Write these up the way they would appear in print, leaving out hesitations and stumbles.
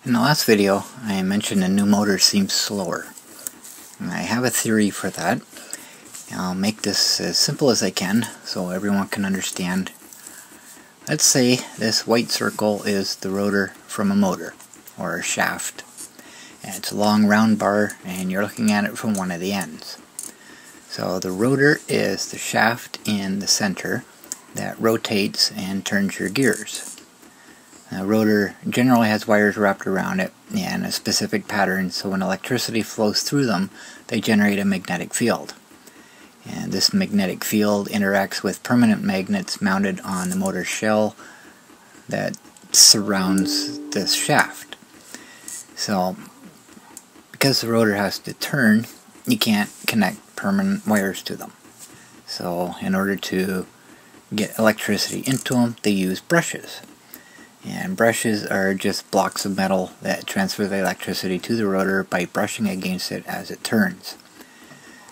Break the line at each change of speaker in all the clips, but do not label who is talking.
In the last video, I mentioned a new motor seems slower. And I have a theory for that. I'll make this as simple as I can so everyone can understand. Let's say this white circle is the rotor from a motor, or a shaft. And it's a long round bar, and you're looking at it from one of the ends. So the rotor is the shaft in the center that rotates and turns your gears. The rotor generally has wires wrapped around it in a specific pattern, so when electricity flows through them, they generate a magnetic field. And this magnetic field interacts with permanent magnets mounted on the motor shell that surrounds this shaft. So, because the rotor has to turn, you can't connect permanent wires to them. So, in order to get electricity into them, they use brushes. And brushes are just blocks of metal that transfer the electricity to the rotor by brushing against it as it turns.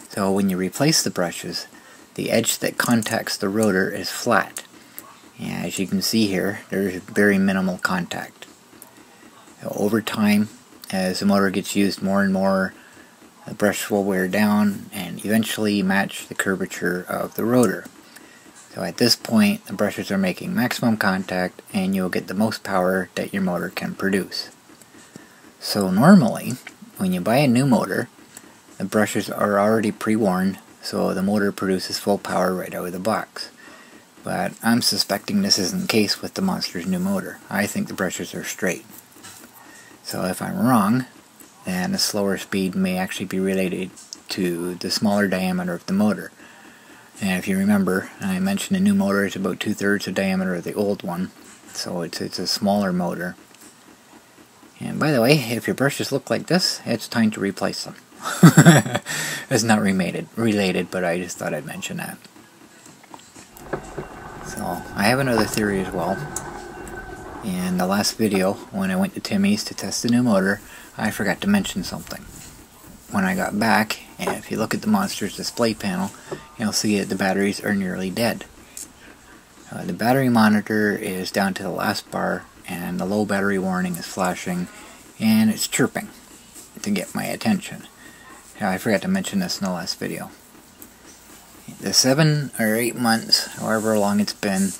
So when you replace the brushes, the edge that contacts the rotor is flat. And as you can see here, there's very minimal contact. So over time, as the motor gets used more and more, the brush will wear down and eventually match the curvature of the rotor. So at this point, the brushes are making maximum contact and you'll get the most power that your motor can produce. So normally, when you buy a new motor, the brushes are already pre-worn, so the motor produces full power right out of the box. But I'm suspecting this isn't the case with the monster's new motor. I think the brushes are straight. So if I'm wrong, then the slower speed may actually be related to the smaller diameter of the motor. And if you remember, I mentioned the new motor is about 2/3 the diameter of the old one, so it's a smaller motor. And by the way, if your brushes look like this, it's time to replace them. It's not related, but I just thought I'd mention that. So, I have another theory as well. In the last video, when I went to Timmy's to test the new motor, I forgot to mention something. When I got back, and if you look at the monster's display panel, you'll see that the batteries are nearly dead. The battery monitor is down to the last bar, and the low battery warning is flashing, and it's chirping to get my attention. I forgot to mention this in the last video. The 7 or 8 months, however long it's been,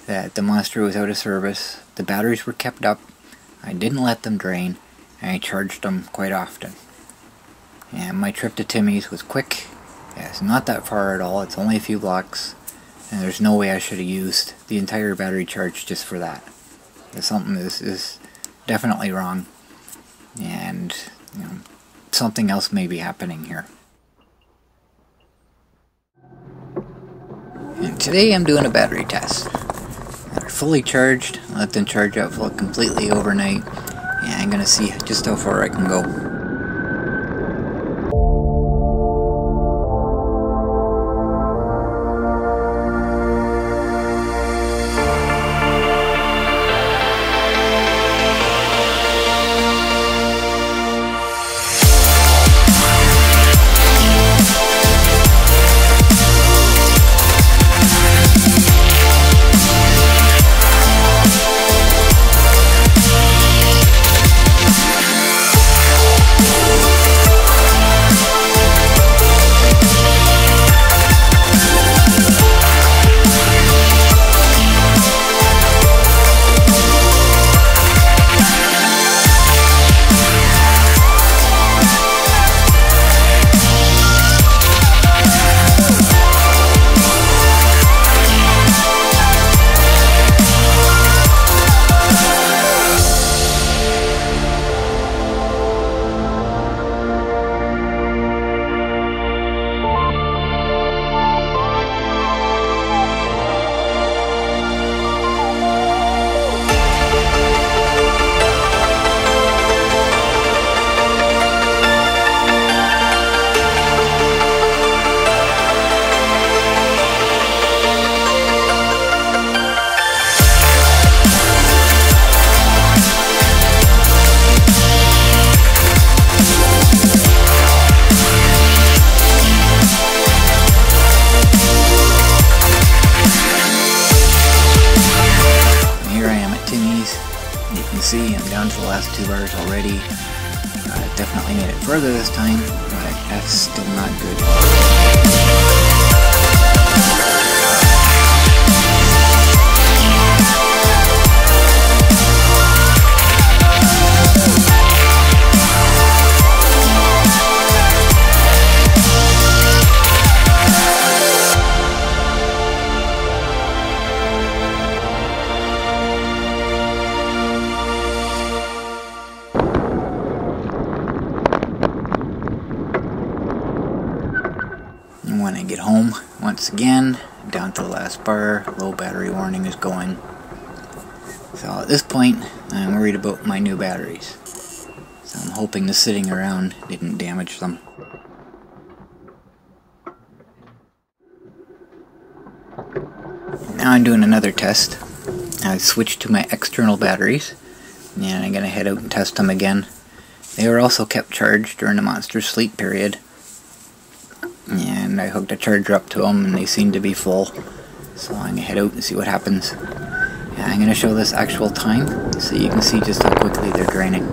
that the monster was out of service, the batteries were kept up, I didn't let them drain, and I charged them quite often. And my trip to Timmy's was quick. It's not that far at all, it's only a few blocks, and there's no way I should have used the entire battery charge just for that. Something is definitely wrong, and something else may be happening here. And today I'm doing a battery test. They're fully charged, I let them charge up completely overnight, and I'm going to see just how far I can go. see, I'm down to the last 2 bars already. Definitely made it further this time, but that's still not good. When I get home, once again, down to the last bar, low battery warning is going. So at this point, I'm worried about my new batteries. So I'm hoping the sitting around didn't damage them. Now I'm doing another test. I switched to my external batteries, and I'm going to head out and test them again. They were also kept charged during the monster sleep period. And I hooked a charger up to them and they seem to be full. So I'm going to head out and see what happens. And I'm going to show this actual time so you can see just how quickly they're draining.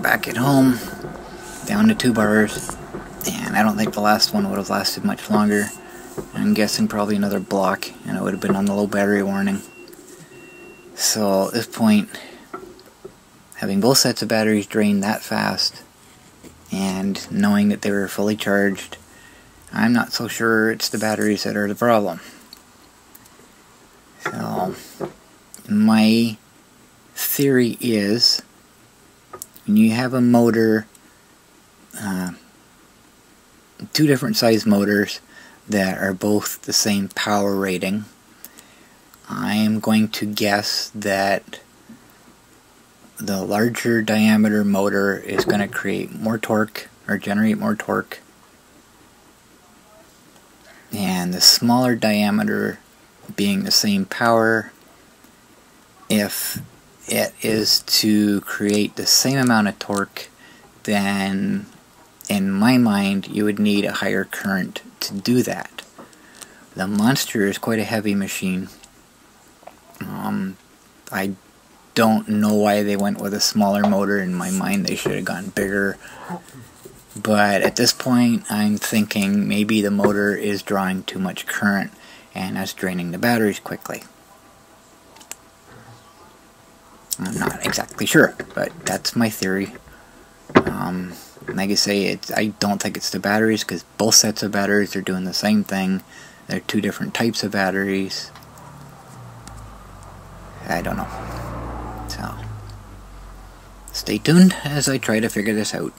Back at home, down to 2 bars, and I don't think the last one would have lasted much longer. I'm guessing probably another block, and it would have been on the low battery warning. So at this point, having both sets of batteries drain that fast, and knowing that they were fully charged, I'm not so sure it's the batteries that are the problem. So my theory is, when you have a motor, 2 different size motors that are both the same power rating, I am going to guess that the larger diameter motor is going to create more torque, or generate more torque, and the smaller diameter, being the same power, if it is to create the same amount of torque, then in my mind you would need a higher current to do that. The Monster is quite a heavy machine. I don't know why they went with a smaller motor. In my mind they should have gone bigger, but at this point I'm thinking maybe the motor is drawing too much current and that's draining the batteries quickly. I'm not exactly sure, but that's my theory. Like I say, I don't think it's the batteries, because both sets of batteries are doing the same thing. They're 2 different types of batteries. I don't know. So, stay tuned as I try to figure this out.